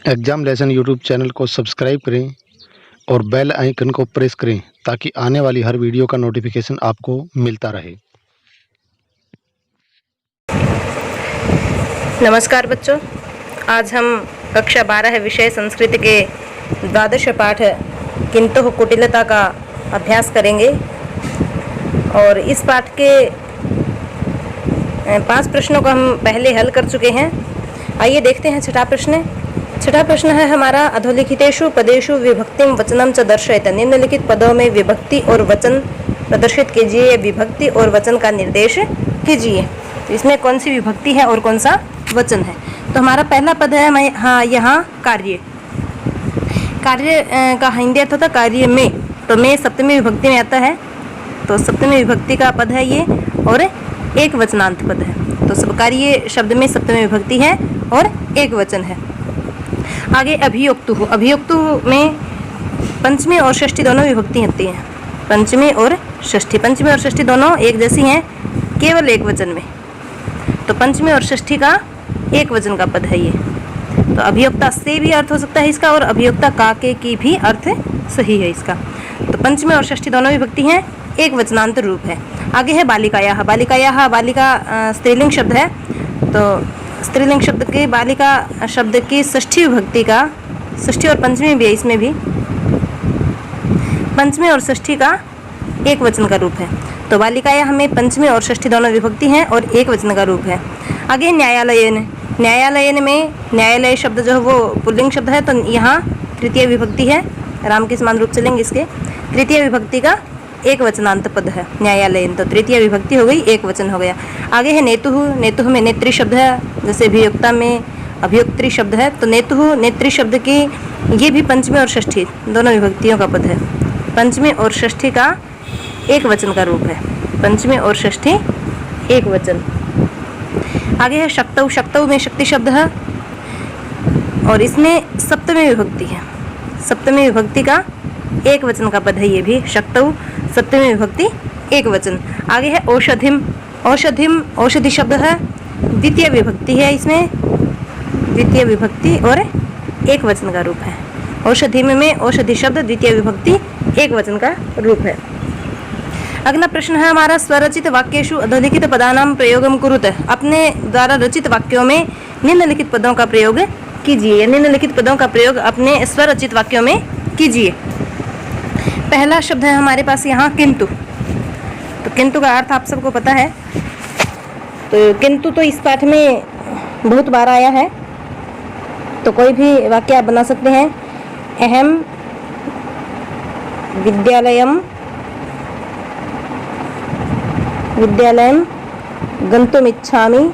Exam lesson YouTube channel को subscribe करें और बेल आइकन को प्रेस करें ताकि आने वाली हर वीडियो का नोटिफिकेशन आपको मिलता रहे। नमस्कार बच्चों, आज हम कक्षा 12 विषय संस्कृत के द्वादश पाठ किंतु कुटिलता का अभ्यास करेंगे और इस पाठ के 5 प्रश्नों को हम पहले हल कर चुके हैं। आइए देखते हैं छठा प्रश्न। छठा प्रश्न है हमारा, अधोलिखितेषु पदेषु विभक्तिम वचनम च दर्शयत। निम्नलिखित पदों में विभक्ति और वचन प्रदर्शित कीजिए या विभक्ति और वचन का निर्देश कीजिए। तो इसमें कौन सी विभक्ति है और कौन सा वचन है? तो हमारा पहला पद है यहाँ कार्य। कार्य का हिंदी अर्थ होता है कार्य में, तो मैं सप्तमी विभक्ति में आता है, तो सप्तमी विभक्ति का पद है ये और एक वचनांत पद है। तो सब कार्य शब्द में सप्तमी विभक्ति है और एक वचन है। आगे अभियोक्तु। अभियोक्तु में पंचमी और षष्ठी दोनों विभक्ति होती हैं। पंचमी और षष्ठी, पंचमी और षष्ठी दोनों एक जैसी हैं केवल एक वचन में, तो पंचमी और षष्ठी का एक वचन का पद है ये। तो अभियोक्ता से भी अर्थ हो सकता है इसका और अभियोक्ता का के की भी अर्थ सही है इसका। तो पंचमी और षष्ठी दोनों विभक्ति हैं, एक वचनांत रूप है। आगे है बालिकायाः। बालिकायाः, बालिका स्त्रीलिंग शब्द है, तो स्त्रीलिंग शब्द के बालिका शब्द की षष्ठी विभक्ति का, षष्ठी और पंचमी भी है इसमें भी, पंचमी और षष्ठी का एक वचन का रूप है। तो बालिकायाः हमें पंचमी और षष्ठी दोनों विभक्ति हैं और एक वचन का रूप है। आगे न्यायालयन। न्यायालयन में न्यायालय शब्द जो है वो पुल्लिंग शब्द है, तो यहाँ तृतीय विभक्ति है, राम के समान रूप चलेंगे इसके। तृतीय विभक्ति का एक वचनांत पद है न्यायालयन, तो तृतीय विभक्ति हो गई, एक वचन हो गया। आगे है नेतुः। नेतुः में नेत्री शब्द है, जैसे अभियोक्ता में अभियोक्त्री शब्द है, तो नेतुः नेत्री शब्द की ये भी पंचमी और षष्ठी दोनों विभक्तियों का पद है। पंचमी और षष्ठी का एक वचन का रूप है, पंचमी और षष्ठी एक वचन। आगे है शक्तौ। शक्तौ में शक्ति शब्द है और इसमें सप्तमी विभक्ति है, सप्तमी विभक्ति का एक वचन का पद है ये भी। शक्तौ सप्तमी विभक्ति एक वचन। आगे है औषधिम। औषधिम औषधि शब्द है, द्वितीय विभक्ति है इसमें, द्वितीय विभक्ति और एक वचन का रूप है। औषधिम में औषधि शब्द द्वितीय विभक्ति एक वचन का रूप है। अगला प्रश्न है हमारा, स्वरचित वाक्येषु अधोलिखित पदानां प्रयोगम कुरुत। अपने द्वारा रचित वाक्यों में निम्नलिखित पदों का प्रयोग कीजिए। निम्नलिखित पदों का प्रयोग अपने स्वरचित वाक्यों में कीजिए। पहला शब्द है हमारे पास यहाँ किंतु। तो किंतु का अर्थ आप सबको पता है, तो किंतु तो इस पाठ में बहुत बार आया है, तो कोई भी वाक्य आप बना सकते हैं। अहम विद्यालयम विद्यालयम गन्तुमिच्छामि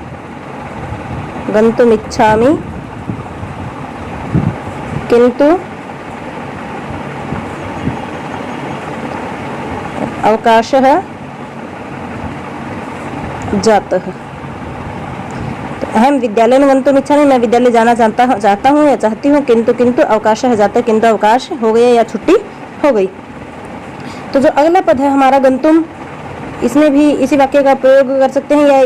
गन्तुमिच्छामि किंतु अवकाशः जातः। तो अहम विद्यालय में गन्तुमिच्छामि, मैं विद्यालय जाना चाहता हूँ या चाहती हूँ, किंतु अवकाशः जातः, किंतु अवकाश हो गया या छुट्टी हो गई। तो जो अगला पद है हमारा गंतुम, इसमें भी इसी वाक्य का प्रयोग कर सकते हैं, या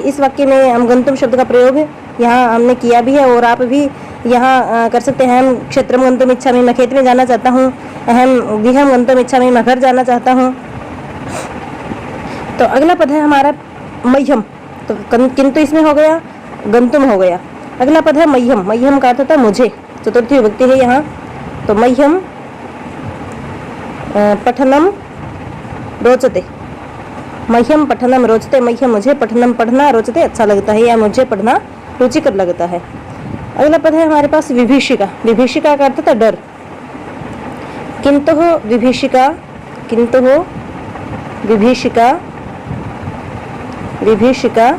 इस वाक्य में हम गंतुम शब्द का प्रयोग यहाँ हमने किया भी है और आप भी यहाँ कर सकते हैं। अहम क्षेत्रम गंतुम इच्छामि, मैं खेत में जाना चाहता हूँ। अहम गृहम गंतुम इच्छामि, मैं घर जाना चाहता हूँ। तो अगला पद है हमारा मह्यम। तो किंतु इसमें हो गया, गंतुम हो गया। अगला पद है मह्यम। मह्यम का अर्थ होता है मुझे, चतुर्थी विभक्ति है यहाँ। तो मह्यम पठनम रोचते, मह्यम पठनम रोचते, मह्यम मुझे पठनम पढ़ना रोचते अच्छा लगता है या मुझे पढ़ना रुचिकर लगता है। अगला पद है हमारे पास विभीषिका। विभीषिका का अर्थ था डर। किंतु हो विभीषिका, किंतु हो विभीषिका, विभीषिका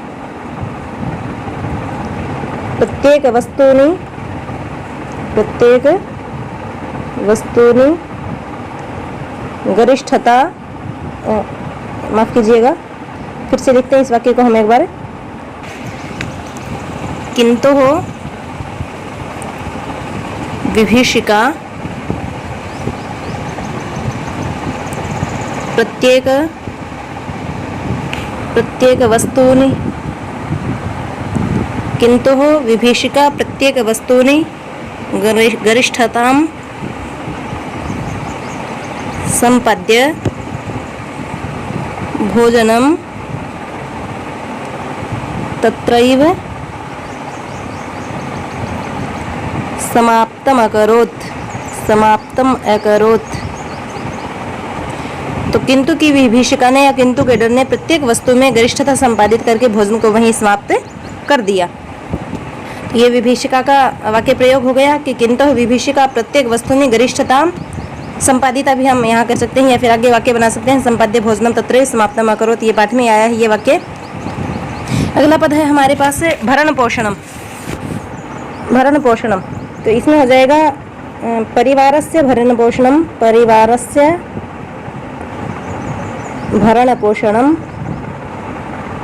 प्रत्येक वस्तुनि गरिष्ठता, माफ कीजिएगा, फिर से लिखते हैं इस वाक्य को हम एक बार। किंतु हो विभीषिका प्रत्येक वस्तूनि, किंतु विभीषिका प्रत्येक वस्तूनि गरिष्ठतां संपाद्य भोजनं तत्रैव समाप्तम अकरोत्। तो किंतु की विभीषिका ने या किंतु के डर ने प्रत्येक वस्तु में गरिष्ठता संपादित करके भोजन को वहीं समाप्त कर दिया। ये विभीषिका का वाक्य प्रयोग हो गया कि किंतु विभीषिका प्रत्येक वस्तु में गरिष्ठता संपादित भी हम यहाँ कर सकते हैं, या फिर आगे वाक्य बना सकते हैं संपाद्य भोजनम तत्रैव समाप्तम अकरोत्। ये पाठ में आया है ये वाक्य। अगला पद है हमारे पास भरण पोषणम। भरण पोषणम तो इसमें हो जाएगा परिवारस्य भरण पोषणम, परिवारस्य भरण पोषणम,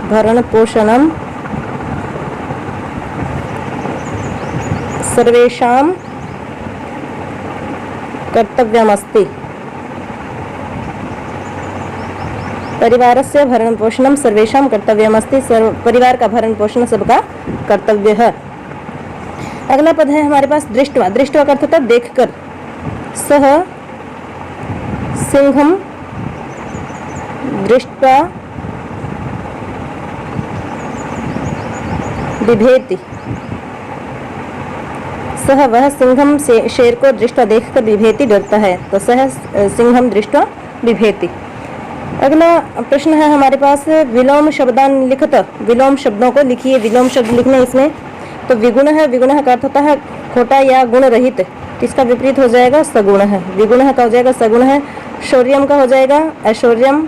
भरण पोषणम सर्वेषां कर्तव्यमस्ति। परिवारस्य भरण पोषणम सर्वेषां कर्तव्यमस्ति। परिवार का भरण पोषण सबका कर्तव्य है। अगला पद है हमारे पास दृष्ट्वा। दृष्ट्वा का अर्थ होता है देखकर। सह सिंहम दृष्ट्वा बिभेति। सह वह सिंहम से शेर को दृष्टवा देखकर बिभेति डरता है, तो सह सिंहम दृष्टवा बिभेति। अगला प्रश्न है हमारे पास विलोम शब्दान लिखत। विलोम शब्दों को लिखिए। विलोम शब्द लिखने इसमें तो विगुण है। विगुण का अर्थ होता है खोटा या गुण रहित। इसका विपरीत हो जाएगा सगुण है। विगुण का हो जाएगा सगुण है। शौर्यम का हो जाएगा ऐश्वर्यम।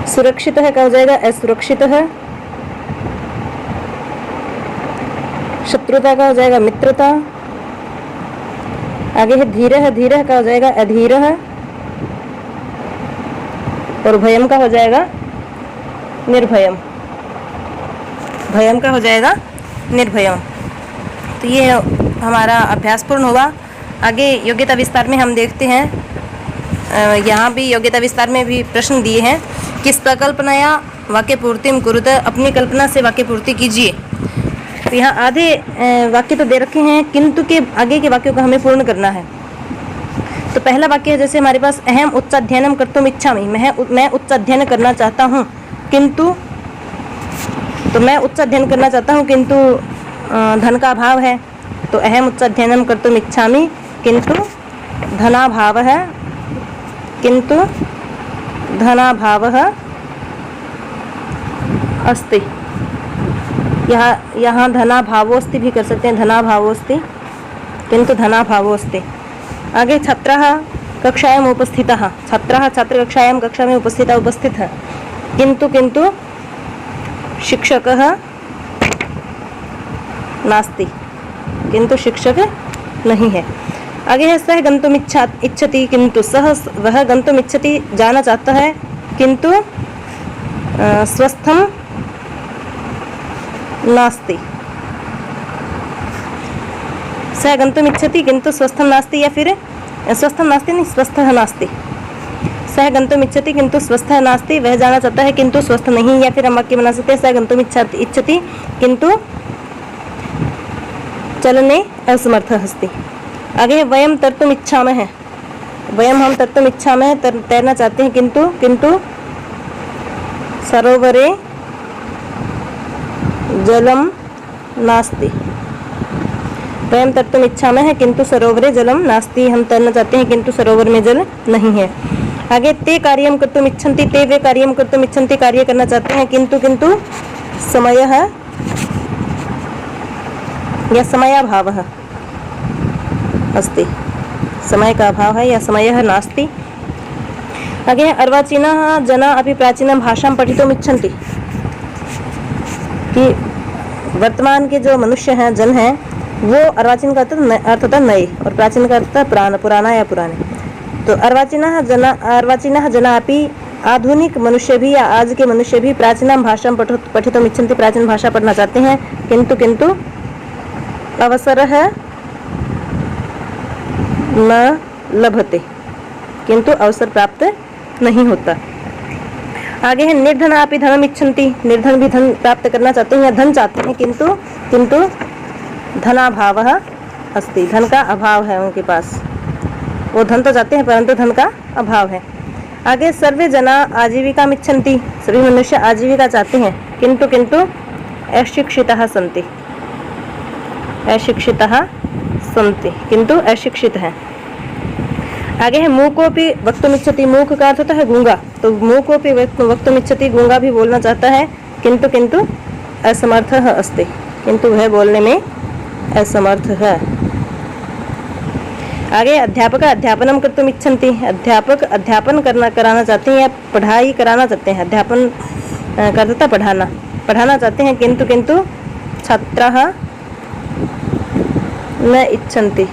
सुरक्षित है का हो जाएगा असुरक्षित है। शत्रुता का हो जाएगा मित्रता। आगे है धीर है। धीर का हो जाएगा अधीर है। और भयम का हो जाएगा निर्भयम। भयम का हो जाएगा निर्भयम। तो ये हमारा अभ्यास पूर्ण हुआ। आगे योग्यता विस्तार में हम देखते हैं। यहाँ भी योग्यता विस्तार में भी प्रश्न दिए हैं। किस प्रकल्पनाया वाक्य पूर्तिम कुरुत। अपनी कल्पना से वाक्य पूर्ति कीजिए। तो यहाँ आधे वाक्य तो दे रखे हैं, किंतु के आगे के वाक्यों को हमें पूर्ण करना है। तो पहला वाक्य है जैसे हमारे पास अहम उच्च अध्ययनम कर्तुम इच्छामि। मैं उच्च अध्ययन करना चाहता हूँ, किंतु तो मैं उच्च अध्ययन करना चाहता हूँ किंतु धन का अभाव है। तो अहम उच्च अध्ययनम कर्तुम इच्छामि किंतु धनाभाव है। किंतु धनाभावः अस्ति। यहाँ धनाभावोस्ति भी कर सकते हैं। धनाभावोस्ति किंतु धनाभावोस्ति। आगे छात्रः कक्षायाम् उपस्थितः। छात्रः छात्र कक्षायां कक्षा में उपस्थित है। किंतु शिक्षकः नास्ति। किंतु शिक्षक नहीं है। आगे है सह गंतुम इच्छति। किंतु सह वह गंतुम इच्छति जाना चाहता है, किंतु स्वस्थम नास्ति। सह गंतुम इच्छति किंतु स्वस्थम नास्ति, या फिर स्वस्थम नास्ति नहीं स्वस्थः नास्ति। सह गंतुम इच्छति किंतु स्वस्थः नास्ति। वह जाना चाहता है किंतु स्वस्थ नहीं। या फिर हम वाक्य बना सकते हैं सह गंतुम इच्छति किंतु चलने असमर्थः अस्ति। आगे है वयम तर्तुम इच्छामः। वयम हम तर्तुम इच्छामः तैरना चाहते हैं, किंतु सरोवरे जलम नास्ति। वयम तर्तुम इच्छामः किंतु सरोवरे जलम नास्ति। हम तैरना चाहते हैं किंतु सरोवर में जल नहीं है। आगे ते कार्यम कर्तुम इच्छन्ति। ते वे कार्यम कर्तुम इच्छन्ति कार्य करना चाहते हैं, किंतु समयः या समयाभावः अस्ति। समय का अभाव है या समयः नास्ति। आगे अर्वाचीनः जना अपि प्राचीन भाषां पठितुम् इच्छन्ति। कि वर्तमान के जो मनुष्य हैं जन हैं वो अर्वाचीन का अर्थ होता है नए और प्राचीन का अर्थ है पुराना या पुराने। तो अर्वाचीनः जना अपि आधुनिक मनुष्य भी या आज के मनुष्य भी प्राचीन भाषां पठितुम् इच्छन्ति। प्राचीन भाषा पढ़ना चाहते हैं, किंतु अवसरः न लभते। किंतु अवसर प्राप्त नहीं होता। आगे है निर्धना अपि धनम इच्छन्ति। निर्धन भी धन प्राप्त करना चाहते हैं या धन चाहते हैं, किंतु धनाभावः अस्ति, धन का अभाव है उनके पास, वो धन तो चाहते हैं परंतु धन का अभाव है। आगे सर्वे जना आजीविका इच्छन्ति, सभी मनुष्य आजीविका चाहते हैं, किंतु किंतु अशिक्षितः सन्ति, अशिक्षितः सन्ति, किंतु अशिक्षित हैं। आगे है मूकोपि वक्तुमिच्छति, मूक का अर्थ होता है गूंगा, तो मूकोपि वक्तुमिच्छति, गूंगा भी बोलना चाहता है, किंतु किंतु असमर्थः अस्ति, किंतु वह बोलने में असमर्थ है। आगे अध्यापक अध्यापनम कर्तुम इच्छन्ति, अध्यापक अध्यापन कराना चाहते हैं या पढ़ाई कराना चाहते हैं, अध्यापन करता पढ़ाना चाहते हैं, किंतु किंतु छात्राः न इच्छन्ति,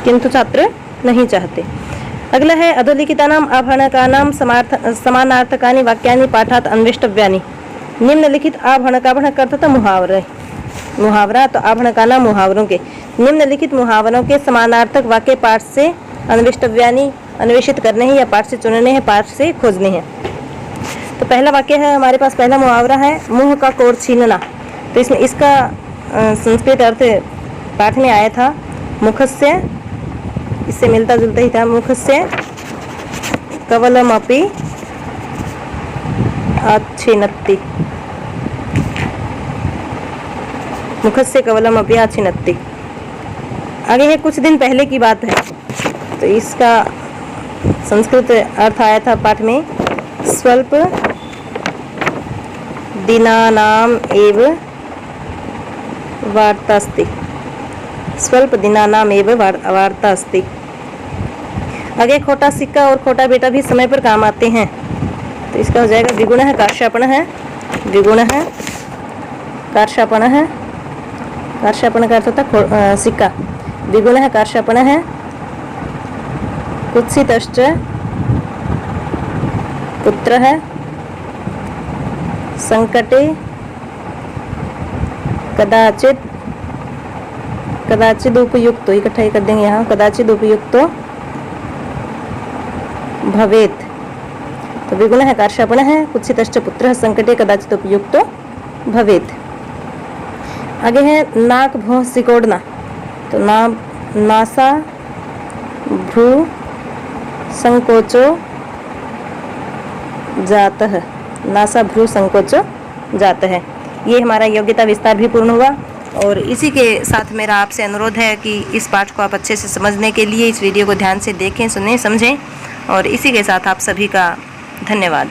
किंतु छात्र नहीं चाहते। अगला है अधोलिखितानाम आभणकानाम समानार्थकानि वाक्यानि पाठात् अन्वेष्टव्यानि। निम्नलिखित आभणकाभण का अर्थ था मुहावरा, तो आभणकानाम मुहावरों के, निम्नलिखित मुहावरों के समानार्थक वाक्य पाठ से अन्वेष्टव्यानि अन्वेषित करने हैं या पाठ से चुनने हैं, पाठ से खोजने हैं। तो पहला वाक्य है हमारे पास, पहला मुहावरा है मुंह का कोर छीनना। तो इसमें इसका संस्कृत अर्थ पाठ में आया था मुखस्य, इससे मिलता जुलता ही था, मुखस्य कवलमपि आच्छिनत्ति, मुखस्य कवलमपि आच्छिनत्ति। आगे है कुछ दिन पहले की बात है, तो इसका संस्कृत अर्थ आया था पाठ में स्वल्प दिनानाम एव वार्ता अस्ति, स्वल्प दिनानाम एव वार्ता अस्ति। आगे खोटा सिक्का और खोटा बेटा भी समय पर काम आते हैं, तो इसका हो जाएगा विगुण है कार्शापण है, विगुण है कार्शापण है, कार्शापण का अर्थ होता है सिक्का, विगुण है कार्शापण है, कुत्सितश्च पुत्र है, संकटे कदाचित उपयुक्तो, इकट्ठा ही कर देंगे यहाँ, कदाचित उपयुक्तो भवेत। तो विगुण है कार्शापण है, कुत्सितश्च पुत्रः संकटे कदाचित उपयुक्तो भवेत। आगे है नाक भौं सिकोड़ना, तो नासा भ्रू संकोचो जातः, नासा भ्रू संकोचो जातः। ये हमारा योग्यता विस्तार भी पूर्ण हुआ, और इसी के साथ मेरा आपसे अनुरोध है कि इस पाठ को आप अच्छे से समझने के लिए इस वीडियो को ध्यान से देखें, सुनें, समझें, और इसी के साथ आप सभी का धन्यवाद।